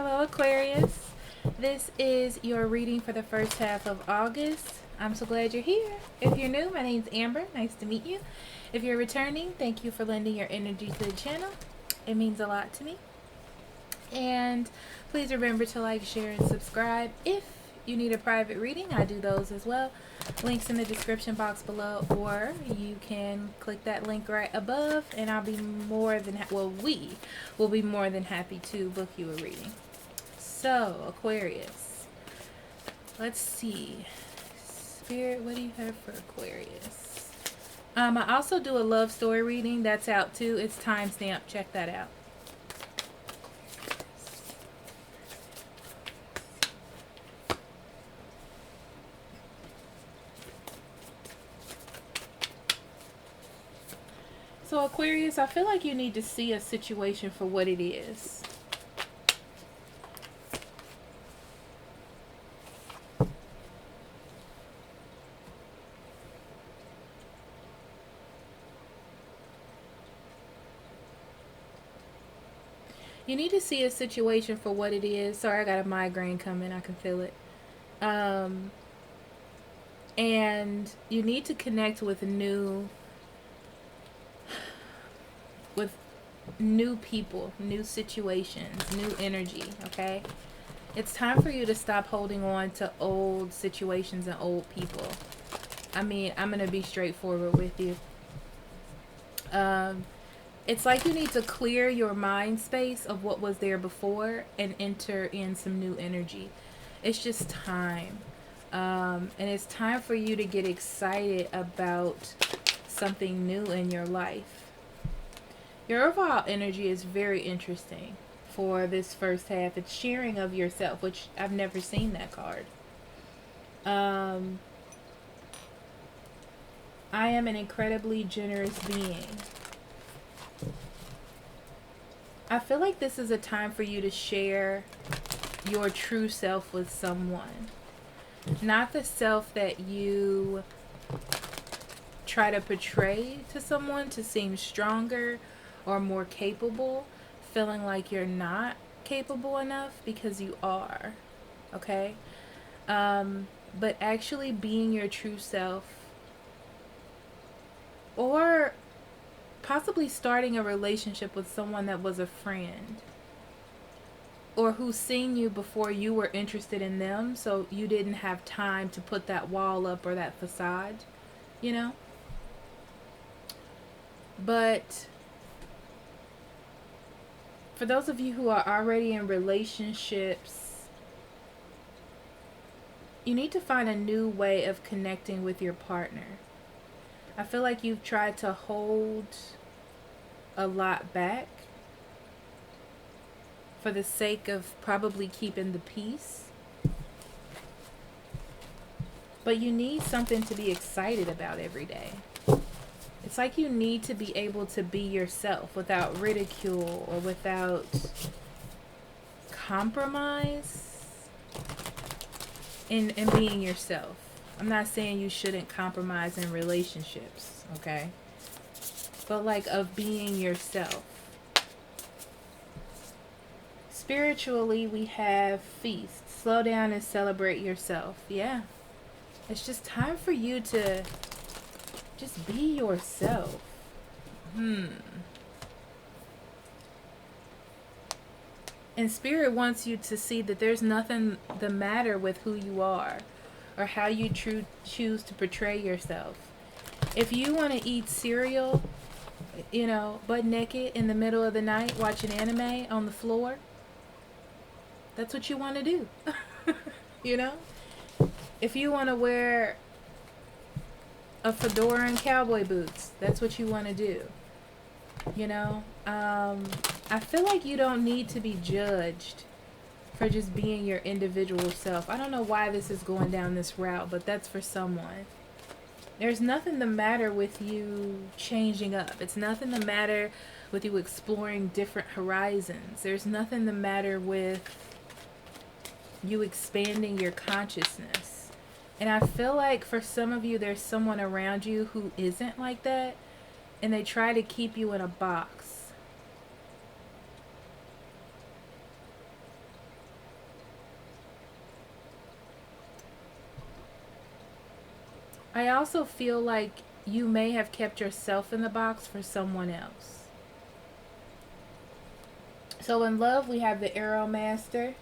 Hello, Aquarius. This is your reading for the first half of August. I'm so glad you're here. If you're new, my name's Amber. Nice to meet you. If you're returning, thank you for lending your energy to the channel. It means a lot to me. And please remember to like, share, and subscribe. If you need a private reading, I do those as well. Links in the description box below, or you can click that link right above, and I'll be more than we will be more than happy to book you a reading. So, Aquarius, let's see. Spirit, what do you have for Aquarius? I also do a love story reading that's out too. It's timestamp. Check that out. So Aquarius, I feel like you need to see a situation for what it is. You need to see a situation for what it is. Sorry, I got a migraine coming. I can feel it. And you need to connect with new people, new situations, new energy, okay? It's time for you to stop holding on to old situations and old people. I mean, I'm going to be straightforward with you. It's like you need to clear your mind space of what was there before and enter in some new energy. It's just time. And it's time for you to get excited about something new in your life. Your overall energy is very interesting for this first half. It's sharing of yourself, which I've never seen that card. I am an incredibly generous being. I feel like this is a time for you to share your true self with someone. Not the self that you try to portray to someone to seem stronger or more capable, feeling like you're not capable enough, because you are, okay? But actually being your true self, or possibly starting a relationship with someone that was a friend, or who's seen you before you were interested in them, so you didn't have time to put that wall up or that facade, you know? But for those of you who are already in relationships, you need to find a new way of connecting with your partner. I feel like you've tried to hold a lot back for the sake of probably keeping the peace. But you need something to be excited about every day. It's like you need to be able to be yourself without ridicule or without compromise in being yourself. I'm not saying you shouldn't compromise in relationships, okay? But like of being yourself. Spiritually, we have feast. Slow down and celebrate yourself. Yeah. It's just time for you to just be yourself. And Spirit wants you to see that there's nothing the matter with who you are or how you choose to portray yourself. If you want to eat cereal, you know, butt naked in the middle of the night watching anime on the floor, that's what you want to do. You know? If you want to wear a fedora and cowboy boots, that's what you want to do. You know? I feel like you don't need to be judged for just being your individual self. I don't know why this is going down this route, but that's for someone. There's nothing the matter with you changing up. It's nothing the matter with you exploring different horizons. There's nothing the matter with you expanding your consciousness. And I feel like for some of you, there's someone around you who isn't like that, and they try to keep you in a box. I also feel like you may have kept yourself in the box for someone else. So in love, we have the Arrow Master.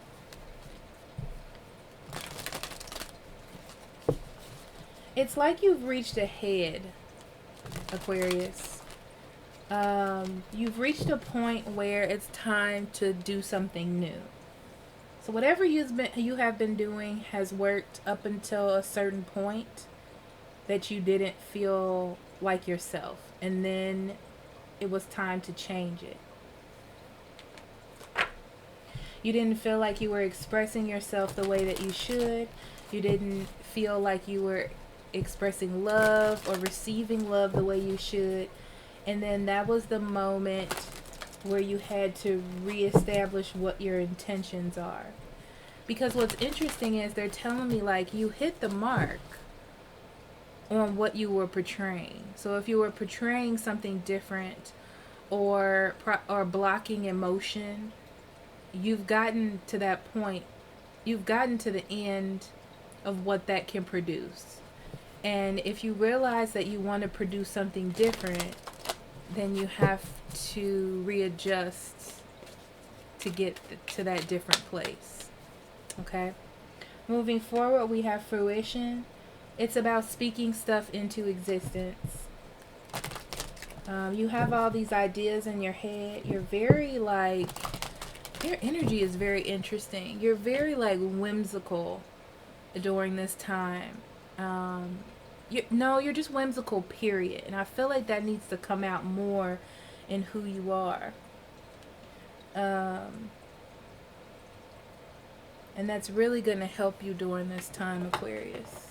It's like you've reached a head, Aquarius. You've reached a point where it's time to do something new. So whatever you have been doing has worked up until a certain point that you didn't feel like yourself, and then it was time to change it. You didn't feel like you were expressing yourself the way that you should. You didn't feel like you were expressing love or receiving love the way you should. And then that was the moment where you had to reestablish what your intentions are. Because what's interesting is they're telling me like you hit the mark on what you were portraying. So if you were portraying something different or blocking emotion, you've gotten to that point. You've gotten to the end of what that can produce. And if you realize that you want to produce something different, then you have to readjust to get to that different place. Okay? Moving forward, we have fruition. It's about speaking stuff into existence. You have all these ideas in your head. You're very like, your energy is very interesting. You're very like whimsical during this time. You're just whimsical, period. And I feel like that needs to come out more in who you are. And that's really going to help you during this time, Aquarius.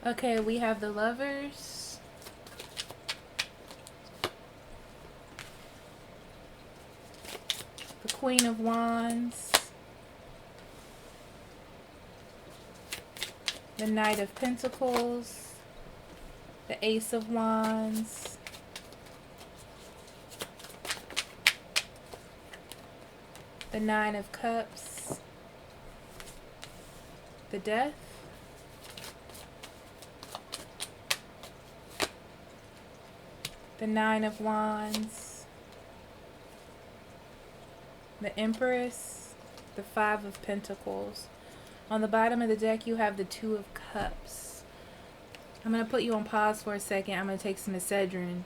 Okay, we have the Lovers. The Queen of Wands. The Knight of Pentacles. The Ace of Wands. The Nine of Cups. The Death. The Nine of Wands, the Empress, the Five of Pentacles. On the bottom of the deck, you have the Two of Cups. I'm going to put you on pause for a second. I'm going to take some Excedrin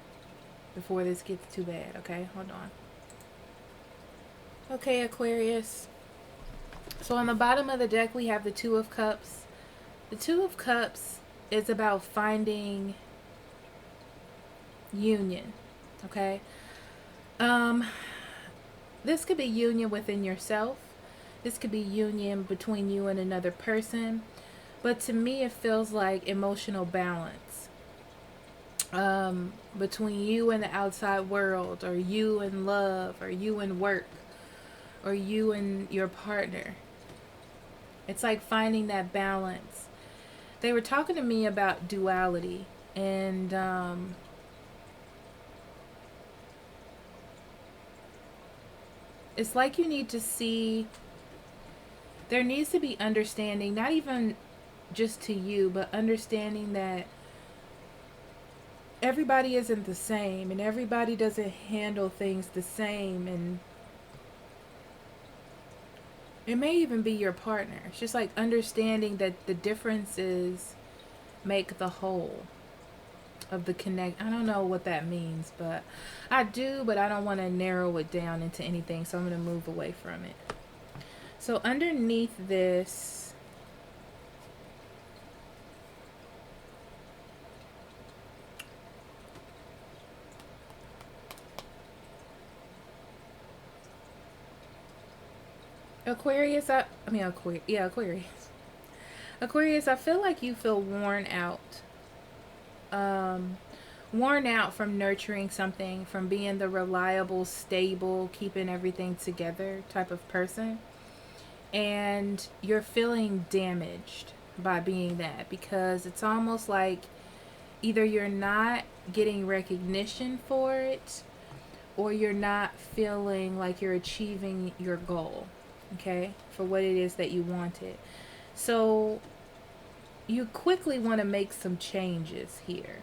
before this gets too bad, okay? Hold on. Okay, Aquarius. So on the bottom of the deck, we have the Two of Cups. The Two of Cups is about finding union. Okay, this could be union within yourself. This could be union between you and another person, but to me it feels like emotional balance between you and the outside world, or you and love, or you and work, or you and your partner. It's like finding that balance. They were talking to me about duality, and it's like you need to see, there needs to be understanding, not even just to you, but understanding that everybody isn't the same, and everybody doesn't handle things the same, and it may even be your partner. It's just like understanding that the differences make the whole of the connect. I don't know what that means, but I do, but I don't want to narrow it down into anything, so I'm going to move away from it. So underneath this, Aquarius, Aquarius. Aquarius, I feel like you feel worn out. Um, Worn out from nurturing something, from being the reliable, stable, keeping everything together type of person. And you're feeling damaged by being that, because it's almost like either you're not getting recognition for it, or you're not feeling like you're achieving your goal, okay, for what it is that you wanted. So you quickly want to make some changes here.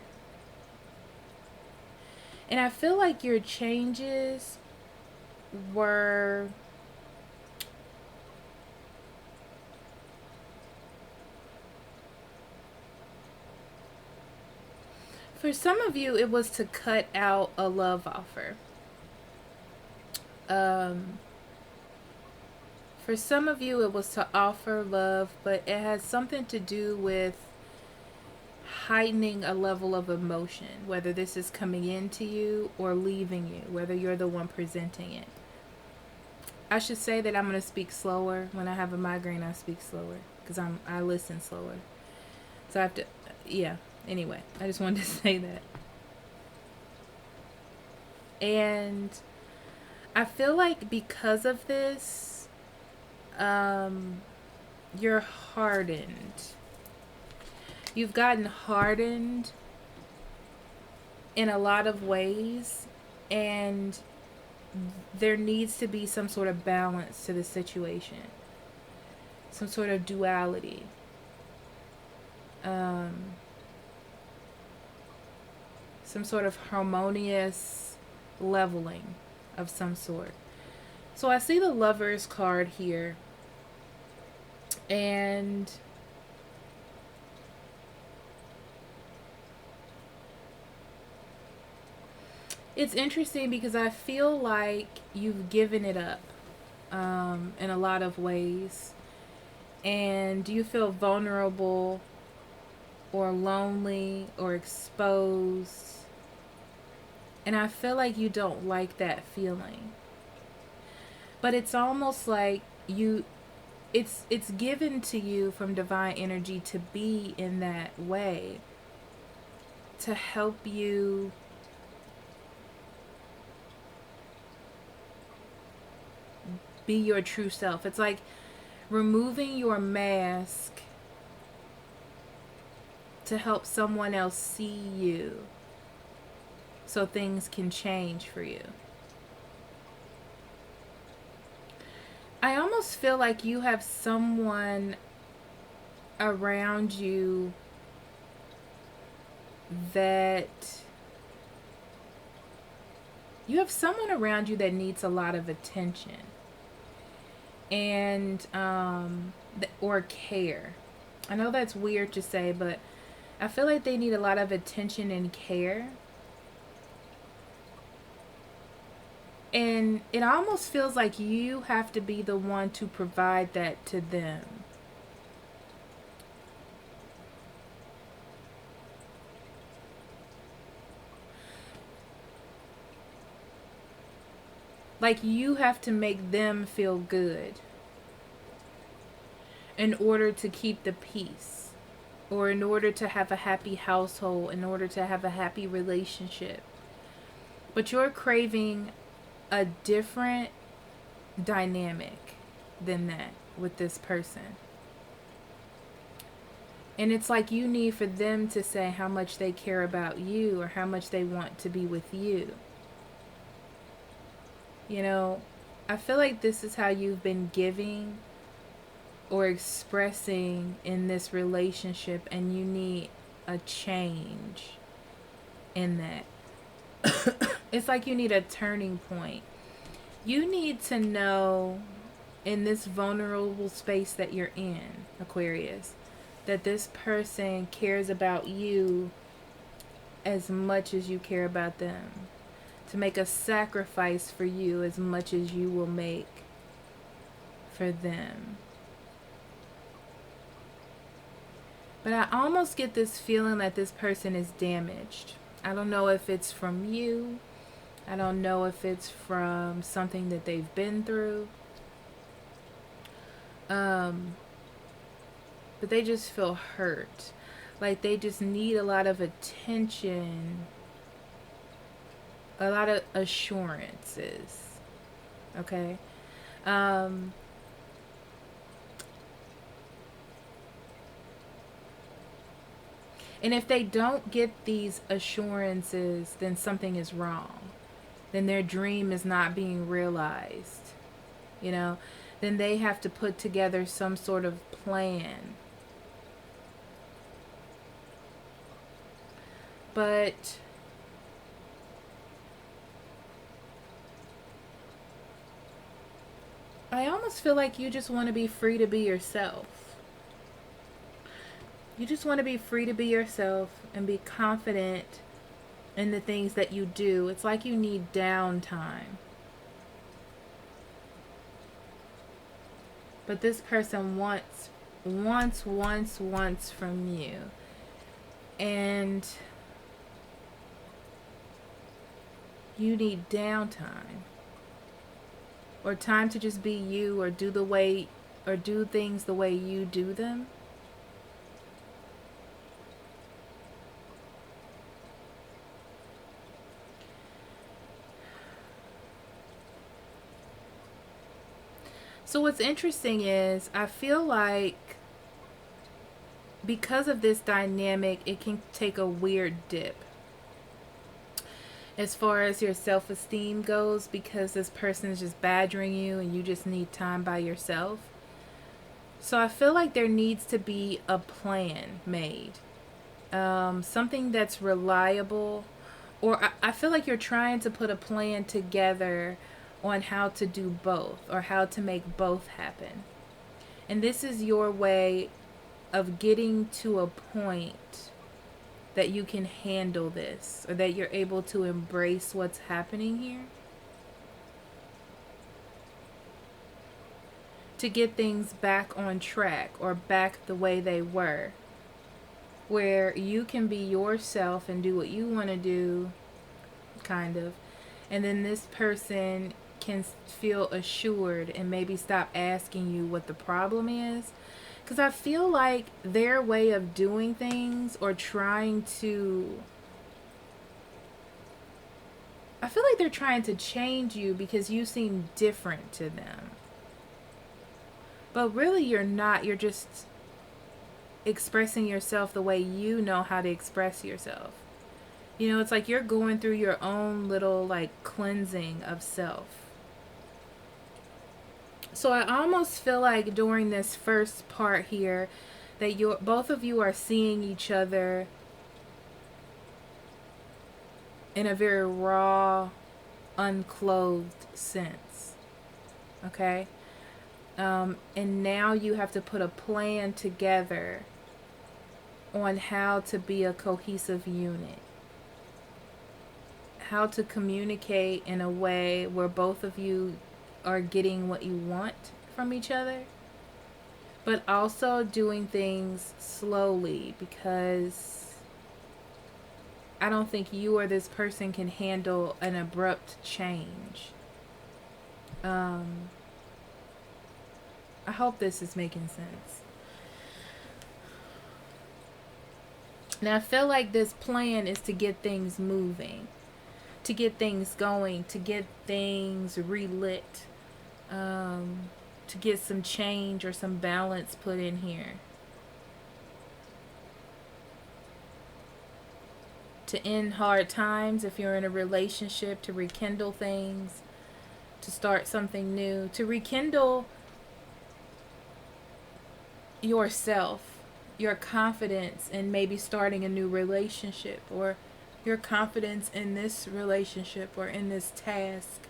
And I feel like your changes were for some of you, it was to cut out a love offer. For some of you, it was to offer love, but it has something to do with heightening a level of emotion, whether this is coming into you or leaving you, whether you're the one presenting it. I should say that I'm going to speak slower. When I have a migraine, I speak slower because I listen slower. So I have to, yeah. Anyway, I just wanted to say that. And I feel like because of this, you're hardened. You've gotten hardened in a lot of ways, and there needs to be some sort of balance to the situation, some sort of duality. Some sort of harmonious leveling of some sort. So I see the Lovers card here, and it's interesting because I feel like you've given it up in a lot of ways, and you feel vulnerable or lonely or exposed, and I feel like you don't like that feeling. But it's almost like it's given to you from divine energy to be in that way, to help you be your true self. It's like removing your mask to help someone else see you so things can change for you. I almost feel like you have someone around you that needs a lot of attention and or care. I know that's weird to say, but I feel like they need a lot of attention and care. And it almost feels like you have to be the one to provide that to them. Like you have to make them feel good in order to keep the peace, or in order to have a happy household, in order to have a happy relationship. But you're craving a different dynamic than that with this person. And it's like you need for them to say how much they care about you or how much they want to be with you. You know, I feel like this is how you've been giving or expressing in this relationship, and you need a change in that. It's like you need a turning point. You need to know in this vulnerable space that you're in, Aquarius, that this person cares about you as much as you care about them. To make a sacrifice for you as much as you will make for them. But I almost get this feeling that this person is damaged. I don't know if it's from you. I don't know if it's from something that they've been through. but they just feel hurt. Like they just need a lot of attention, a lot of assurances. Okay? And if they don't get these assurances, then something is wrong. Then their dream is not being realized. You know? Then they have to put together some sort of plan. But I almost feel like you just want to be free to be yourself. You just want to be free to be yourself and be confident in the things that you do. It's like you need downtime. But this person wants from you. And you need downtime. Or time to just be you, or do things the way you do them. So what's interesting is I feel like because of this dynamic, it can take a weird dip as far as your self-esteem goes, because this person is just badgering you and you just need time by yourself. So I feel like there needs to be a plan made, something that's reliable, or I feel like you're trying to put a plan together on how to do both, or how to make both happen. And this is your way of getting to a point that you can handle this, or that you're able to embrace what's happening here, to get things back on track, or back the way they were, where you can be yourself and do what you want to do, kind of, and then this person can feel assured and maybe stop asking you what the problem is. Because I feel like their way of doing things, or trying to... I feel like they're trying to change you because you seem different to them. But really you're not. You're just expressing yourself the way you know how to express yourself. You know, it's like you're going through your own little, like, cleansing of self. So I almost feel like during this first part here that both of you are seeing each other in a very raw, unclothed sense. Okay? And now you have to put a plan together on how to be a cohesive unit. How to communicate in a way where both of you are getting what you want from each other, but also doing things slowly, because I don't think you or this person can handle an abrupt change. I hope this is making sense. Now I feel like this plan is to get things moving, to get things going, to get things relit, to get some change or some balance put in here. To end hard times if you're in a relationship, to rekindle things, to start something new, to rekindle yourself, your confidence in maybe starting a new relationship, or your confidence in this relationship or in this task.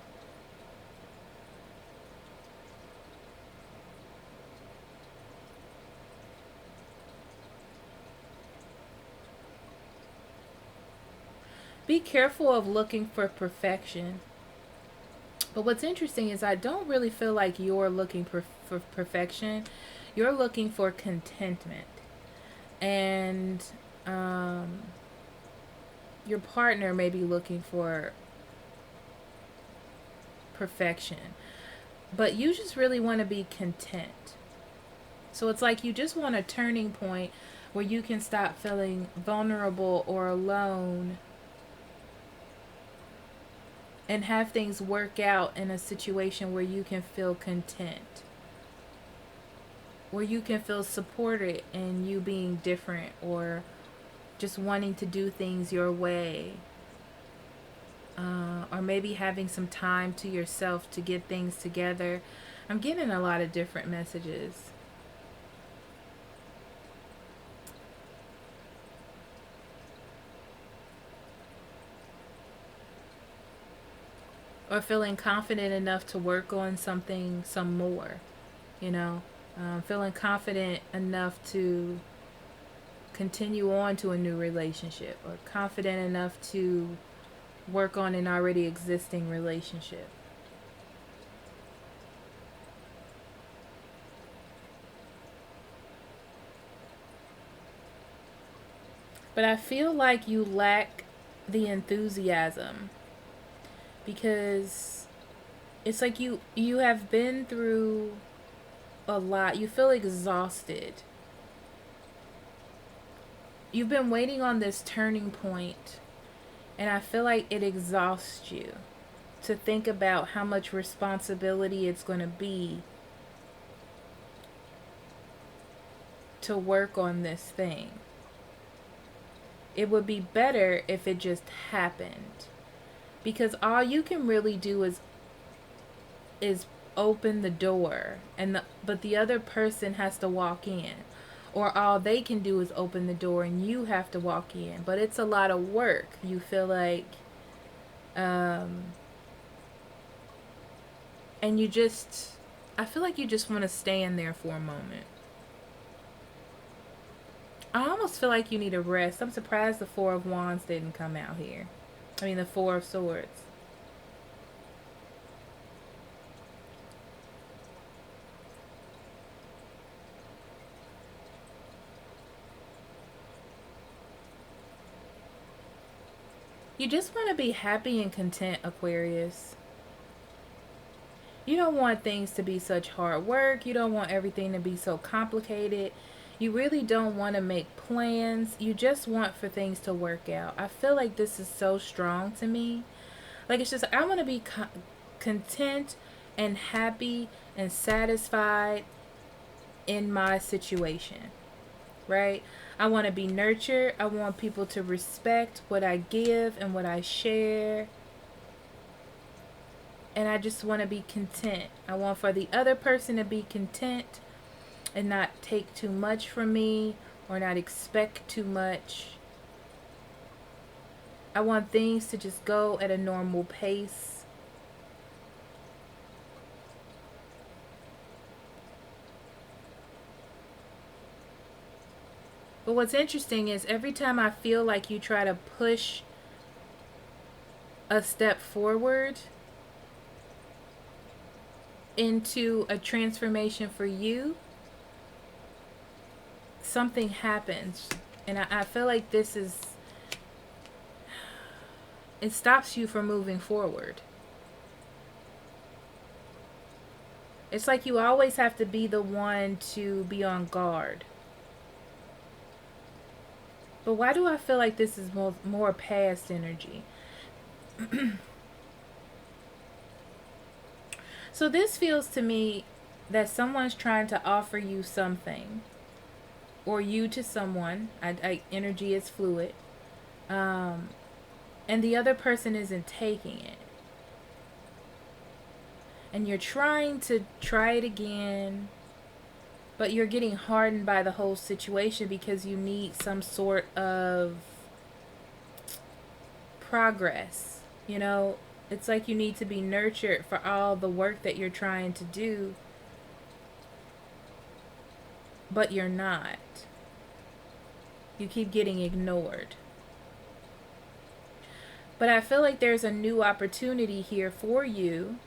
Be careful of looking for perfection. But what's interesting is I don't really feel like you're looking for perfection. You're looking for contentment. And your partner may be looking for perfection. But you just really want to be content. So it's like you just want a turning point where you can stop feeling vulnerable or alone and have things work out in a situation where you can feel content, where you can feel supported in you being different or just wanting to do things your way. Or maybe having some time to yourself to get things together. I'm getting a lot of different messages. Or feeling confident enough to work on something some more, you know. Feeling confident enough to continue on to a new relationship, or confident enough to work on an already existing relationship. But I feel like you lack the enthusiasm, because it's like you have been through a lot. You feel exhausted. You've been waiting on this turning point, and I feel like it exhausts you to think about how much responsibility it's going to be to work on this thing. It would be better if it just happened, because all you can really do is open the door, but the other person has to walk in, or all they can do is open the door and you have to walk in. But it's a lot of work. You feel like and I feel like you just want to stand there for a moment. I almost feel like you need a rest. I'm surprised the Four of Wands didn't come out here. I mean, the Four of Swords. You just want to be happy and content, Aquarius. You don't want things to be such hard work. You don't want everything to be so complicated. You really don't want to make plans. You just want for things to work out. I feel like this is so strong to me. Like, it's just, I want to be content and happy and satisfied in my situation, right? I want to be nurtured. I want people to respect what I give and what I share. And I just want to be content. I want for the other person to be content and not take too much from me or not expect too much. I want things to just go at a normal pace. But what's interesting is every time I feel like you try to push a step forward into a transformation for you, something happens. And I feel like this is, it stops you from moving forward. It's like you always have to be the one to be on guard. But why do I feel like this is more past energy? So this feels to me that someone's trying to offer you something, or you to someone. Energy is fluid. And the other person isn't taking it. And you're trying to try it again, but you're getting hardened by the whole situation because you need some sort of progress. You know, it's like you need to be nurtured for all the work that you're trying to do, but you're not. You keep getting ignored. But I feel like there's a new opportunity here for you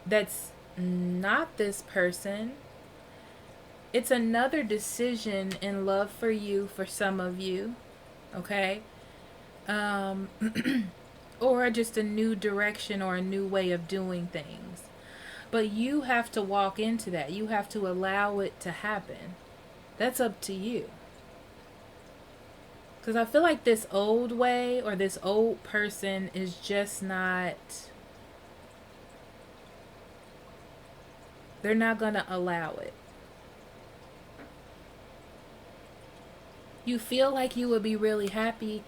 that's not this person. It's another decision in love for you, for some of you, okay? Or just a new direction or a new way of doing things. But you have to walk into that. You have to allow it to happen. That's up to you. Because I feel like this old way or this old person is just not... They're not going to allow it. You feel like you would be really happy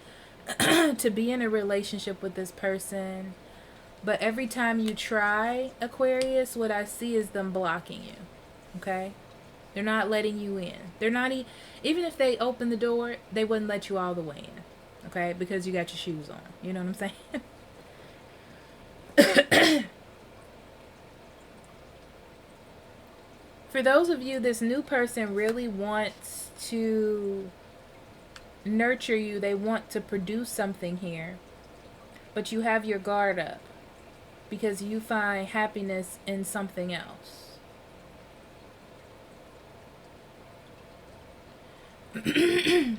to be in a relationship with this person. But every time you try, Aquarius, what I see is them blocking you. Okay? They're not letting you in. They're not... Even if they open the door, they wouldn't let you all the way in. Okay? Because you got your shoes on. You know what I'm saying? For those of you, this new person really wants to nurture you. They want to produce something here. But you have your guard up. Because you find happiness in something else.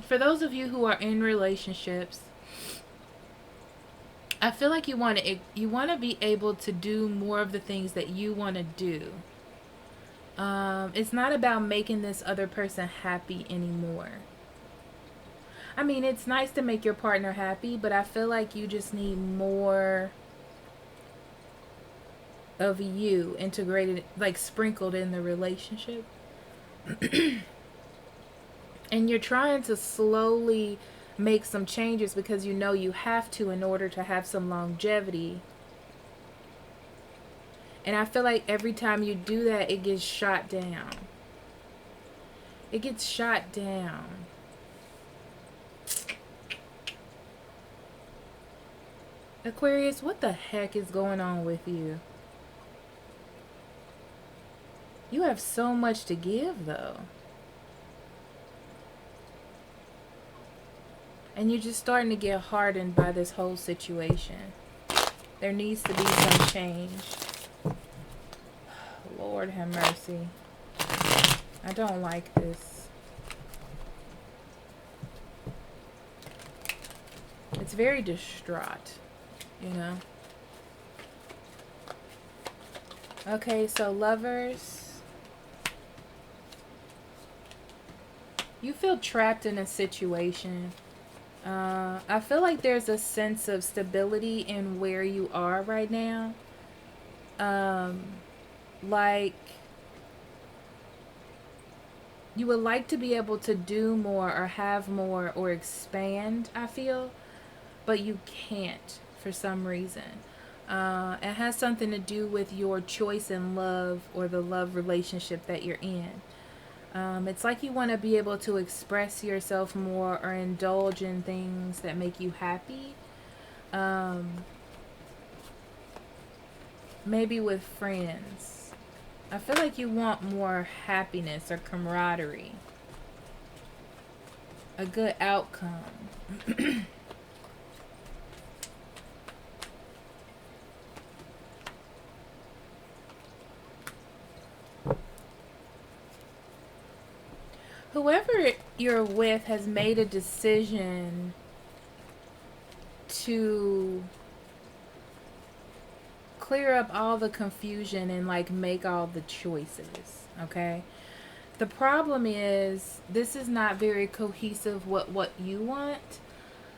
For those of you who are in relationships, I feel like you want to be able to do more of the things that you want to do. It's not about making this other person happy anymore. I mean, it's nice to make your partner happy, but I feel like you just need more of you integrated, like sprinkled in the relationship. And you're trying to slowly make some changes because you know you have to in order to have some longevity. And I feel like every time you do that, it gets shot down. It gets shot down. Aquarius, what the heck is going on with you? You have so much to give, though. And you're just starting to get hardened by this whole situation. There needs to be some change. Lord have mercy. I don't like this. It's very distraught, you know. Okay, so lovers. You feel trapped in a situation. I feel like there's a sense of stability in where you are right now. Like you would like to be able to do more or have more or expand, I feel, but you can't for some reason. It has something to do with your choice in love or the love relationship that you're in. It's like you want to be able to express yourself more or indulge in things that make you happy. Maybe with friends. I feel like you want more happiness or camaraderie. A good outcome. Whoever you're with has made a decision to clear up all the confusion and like make all the choices, okay? The problem is this is not very cohesive with what you want,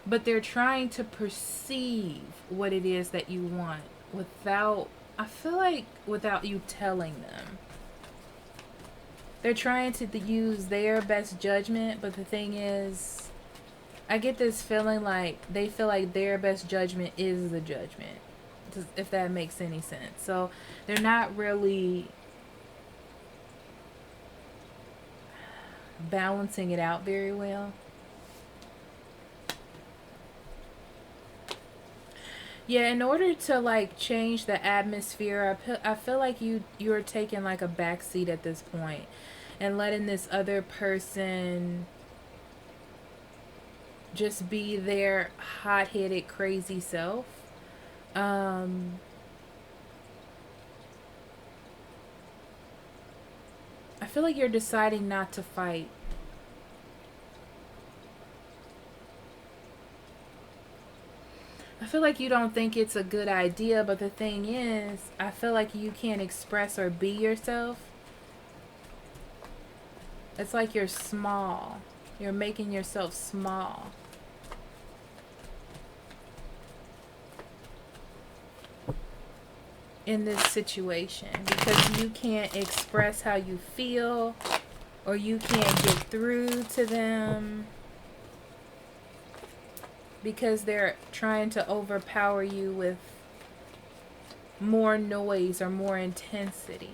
but they're trying to perceive what it is that you want without, I feel like, without you telling them. They're trying to use their best judgment, but the thing is, I get this feeling like they feel like their best judgment is the judgment, if that makes any sense. So they're not really balancing it out very well. Yeah, in order to like change the atmosphere, I feel like you're taking like a back seat at this point and letting this other person just be their hot-headed crazy self. I feel like you're deciding not to fight. I feel like you don't think it's a good idea, but the thing is, I feel like you can't express or be yourself. It's like you're small. You're making yourself small. In this situation, because you can't express how you feel, or you can't get through to them, because they're trying to overpower you with more noise or more intensity.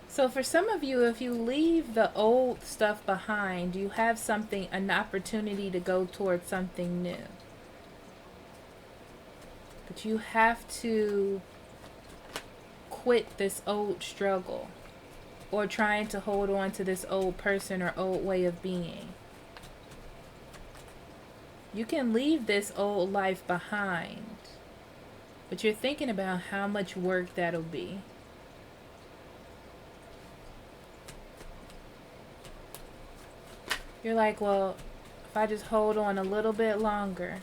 So for some of you, if you leave the old stuff behind, you have something, an opportunity to go towards something new. But you have to quit this old struggle, or trying to hold on to this old person or old way of being. You can leave this old life behind, but you're thinking about how much work that'll be. You're like, well, if I just hold on a little bit longer,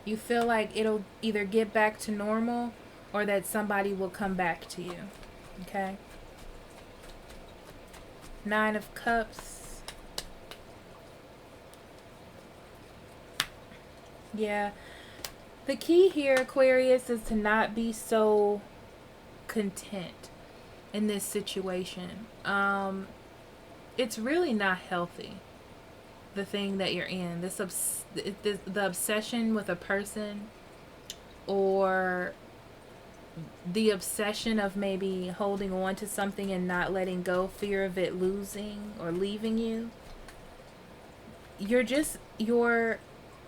you feel like it'll either get back to normal or that somebody will come back to you. Okay? 9 of Cups. Yeah. The key here, Aquarius, is to not be so content in this situation. It's really not healthy, the thing that you're in. The obsession with a person, or the obsession of maybe holding on to something and not letting go, fear of it losing or leaving you. You're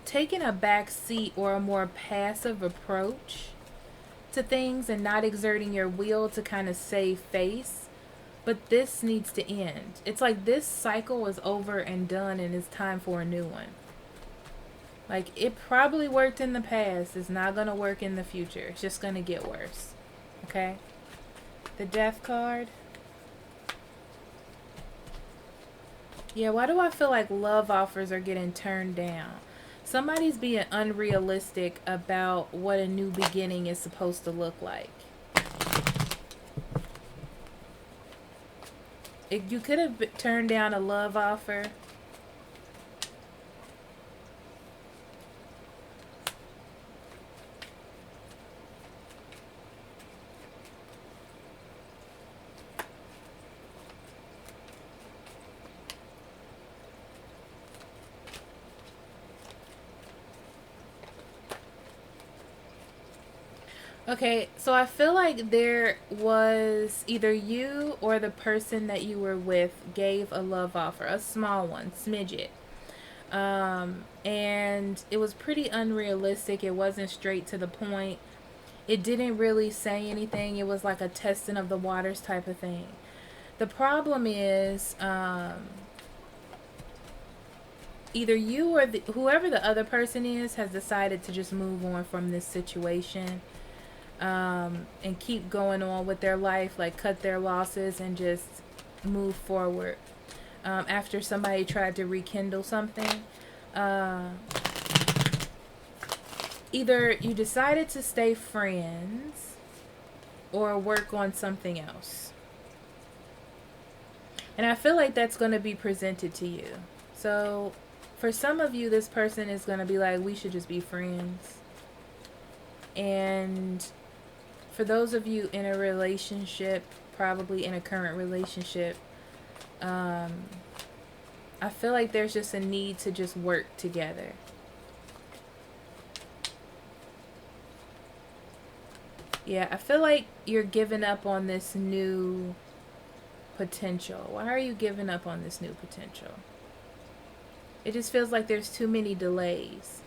taking a back seat or a more passive approach to things and not exerting your will to kind of save face. But this needs to end. It's like this cycle is over and done, and it's time for a new one. Like, it probably worked in the past. It's not going to work in the future. It's just going to get worse. Okay? The Death card. Yeah, why do I feel like love offers are getting turned down? Somebody's being unrealistic about what a new beginning is supposed to look like. If you could have turned down a love offer. Okay, so I feel like there was either you or the person that you were with gave a love offer, a small one, smidget. And it was pretty unrealistic. It wasn't straight to the point. It didn't really say anything. It was like a testing of the waters type of thing. The problem is, either you or whoever the other person is has decided to just move on from this situation. And keep going on with their life, like cut their losses and just move forward. After somebody tried to rekindle something, either you decided to stay friends or work on something else. And I feel like that's going to be presented to you. So for some of you, this person is going to be like, we should just be friends. And for those of you in a relationship, probably in a current relationship, I feel like there's just a need to just work together. Yeah, I feel like you're giving up on this new potential. Why are you giving up on this new potential? It just feels like there's too many delays.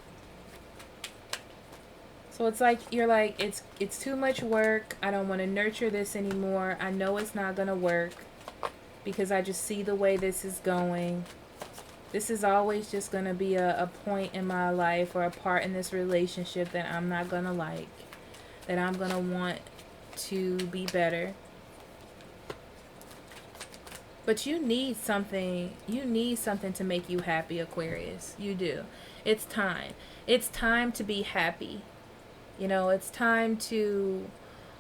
So it's like you're like, it's too much work. I don't want to nurture this anymore. I know it's not going to work because I just see the way this is going. This is always just going to be a point in my life or a part in this relationship that I'm not going to like, that I'm going to want to be better. But you need something to make you happy, Aquarius. You do. It's time. It's time to be happy. You know, it's time to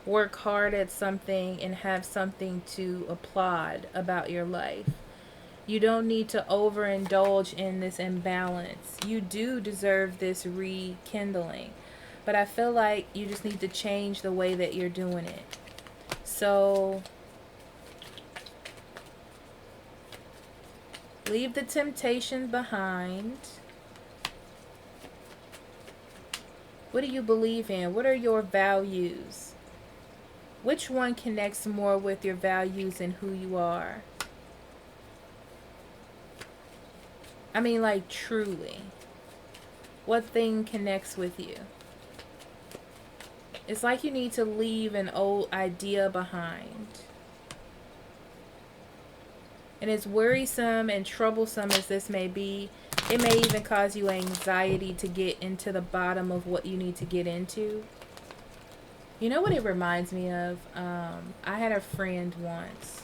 work hard at something and have something to applaud about your life. You don't need to overindulge in this imbalance. You do deserve this rekindling. But I feel like you just need to change the way that you're doing it. So leave the temptation behind. What do you believe in? What are your values? Which one connects more with your values and who you are? I mean, like, truly. What thing connects with you? It's like you need to leave an old idea behind. And as worrisome and troublesome as this may be, it may even cause you anxiety to get into the bottom of what you need to get into. You know what it reminds me of? I had a friend once,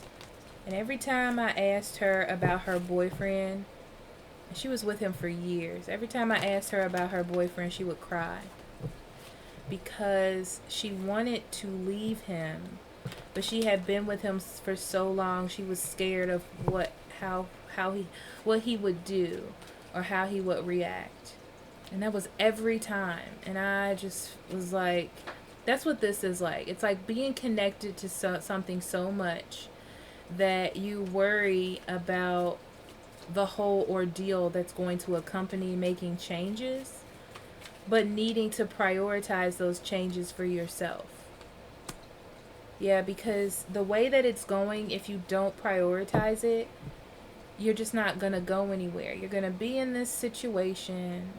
and every time I asked her about her boyfriend, she was with him for years. Every time I asked her about her boyfriend, she would cry because she wanted to leave him, but she had been with him for so long. She was scared of what he would do or how he would react. And that was every time. And I just was like, that's what this is like. It's like being connected to something so much that you worry about the whole ordeal that's going to accompany making changes, but needing to prioritize those changes for yourself. Yeah, because the way that it's going, if you don't prioritize it, you're just not going to go anywhere. You're going to be in this situation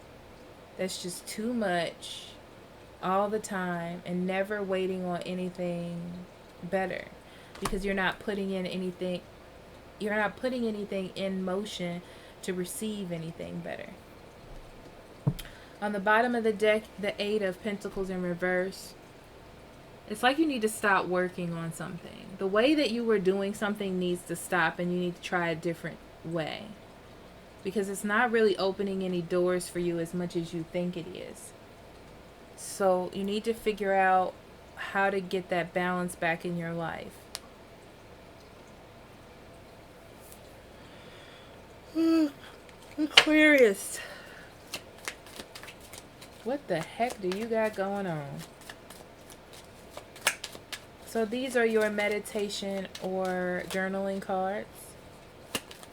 that's just too much all the time and never waiting on anything better, because you're not putting anything in motion to receive anything better. On the bottom of the deck, the 8 of Pentacles in reverse. It's like you need to stop working on something. The way that you were doing something needs to stop, and you need to try a different way, because it's not really opening any doors for you as much as you think it is. So you need to figure out how to get that balance back in your life. Aquarius. What the heck do you got going on? So these are your meditation or journaling cards.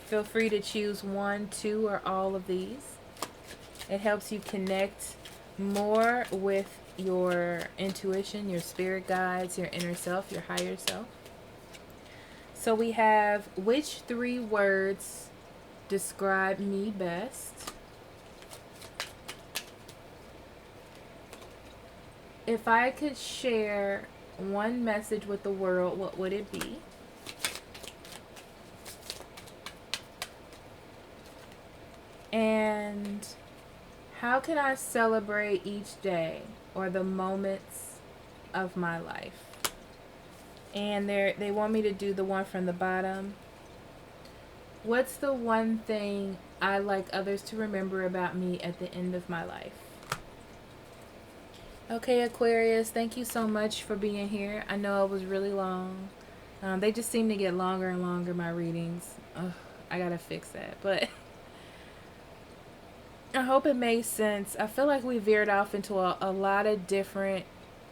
Feel free to choose 1, 2, or all of these. It helps you connect more with your intuition, your spirit guides, your inner self, your higher self. So we have, which 3 words describe me best? If I could share one message with the world, what would it be? And how can I celebrate each day or the moments of my life? And they want me to do the one from the bottom. What's the one thing I like others to remember about me at the end of my life? Okay, Aquarius, thank you so much for being here. I know it was really long. They just seem to get longer and longer, my readings. Ugh, I gotta fix that. But I hope it made sense. I feel like we veered off into a lot of different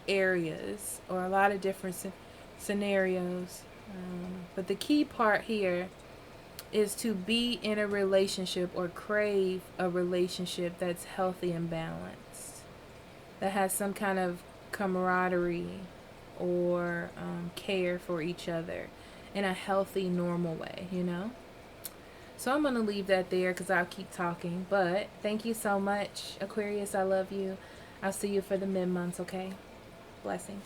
areas or a lot of different scenarios. But the key part here is to be in a relationship or crave a relationship that's healthy and balanced, that has some kind of camaraderie or care for each other in a healthy, normal way, you know? So I'm going to leave that there because I'll keep talking. But thank you so much, Aquarius. I love you. I'll see you for the mid-months, okay? Blessings.